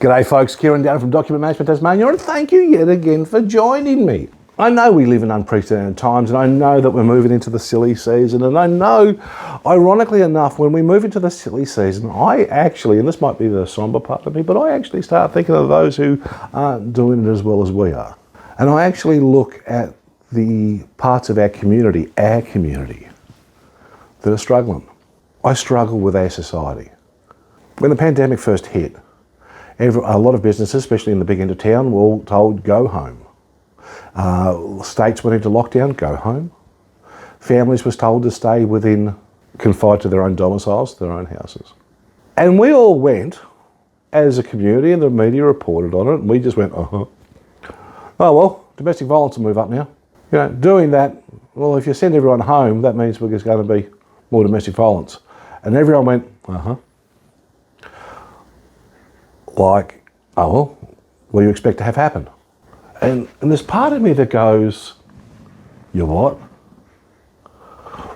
G'day folks, Kieran down from Document Management Tasmania, and thank you yet again for joining me. I know we live in unprecedented times, and I know that we're moving into the silly season, and I know, ironically enough, when we move into the silly season, I actually, and this might be the somber part of me, but I actually start thinking of those who aren't doing it as well as we are. And I actually look at the parts of our community that are struggling. I struggle with our society. When the pandemic first hit, a lot of businesses, especially in the big end of town, were all told, go home. States went into lockdown, go home. Families was told to stay confined to their own domiciles, their own houses. And we all went, as a community, and the media reported on it, and we just went, oh well, domestic violence will move up now. You know, doing that, well, if you send everyone home, that means there's going to be more domestic violence. And everyone went, like, oh well, what do you expect to have happen? And there's part of me that goes, you what?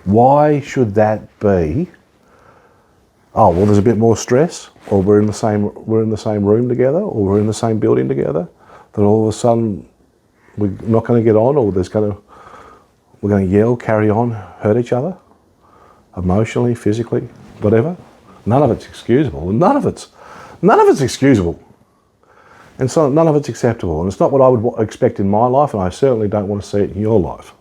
Why should that be? Oh well, there's a bit more stress, or we're in the same room together, or we're in the same building together. That all of a sudden we're not going to get on, or we're going to yell, carry on, hurt each other, emotionally, physically, whatever. None of it's excusable, and none of it's excusable. And so none of it's acceptable. And it's not what I would expect in my life, and I certainly don't want to see it in your life.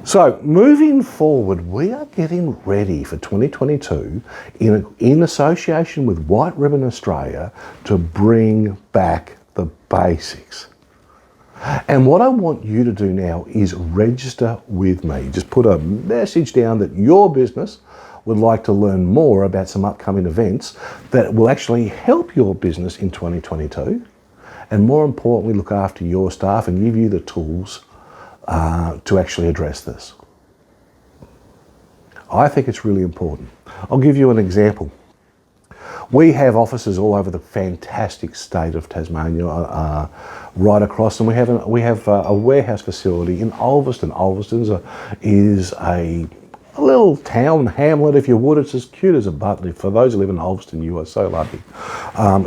So moving forward, we are getting ready for 2022 in association with White Ribbon Australia to bring back the basics. And what I want you to do now is register with me. Just put a message down that your business would like to learn more about some upcoming events that will actually help your business in 2022, and more importantly, look after your staff and give you the tools to actually address this. I think it's really important. I'll give you an example. We have offices all over the fantastic state of Tasmania, right across, and we have a warehouse facility in Ulverston. Ulverston is a little town hamlet, if you would. It's as cute as a button. For those who live in Ulverston, you are so lucky.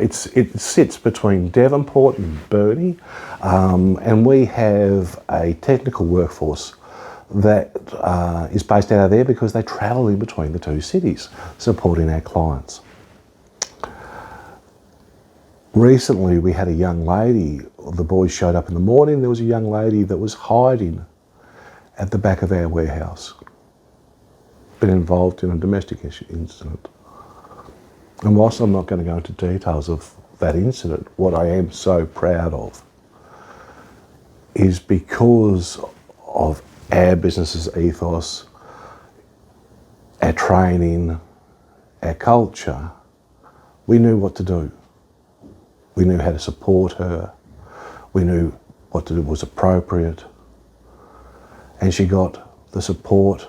It sits between Devonport and Burnie, and we have a technical workforce that is based out of there because they travel in between the two cities, supporting our clients. Recently, we had a young lady, the boys showed up in the morning, there was a young lady that was hiding at the back of our warehouse, been involved in a domestic incident. And whilst I'm not going to go into details of that incident, what I am so proud of is because of our business's ethos, our training, our culture, we knew what to do. We knew how to support her. We knew what to do was appropriate. And she got the support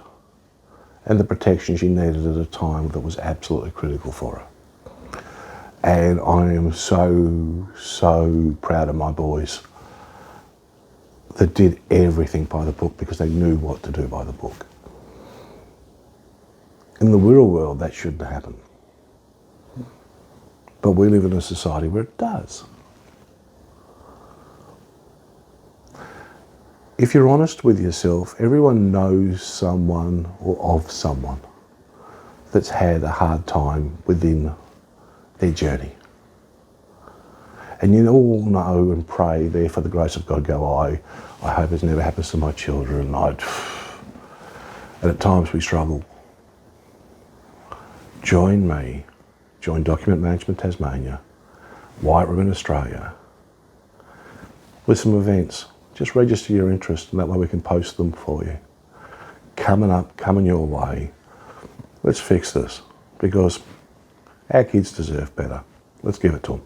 and the protection she needed at a time that was absolutely critical for her. And I am so, so proud of my boys that did everything by the book because they knew what to do by the book. In the real world, that shouldn't happen. But we live in a society where it does. If you're honest with yourself, everyone knows someone or of someone that's had a hard time within their journey. And you all know and pray there for the grace of God, go, I hope it never happens to my children. And at times we struggle. Join me. Join Document Management Tasmania, White Ribbon Australia, with some events. Just register your interest, and that way we can post them for you. Coming your way. Let's fix this, because our kids deserve better. Let's give it to them.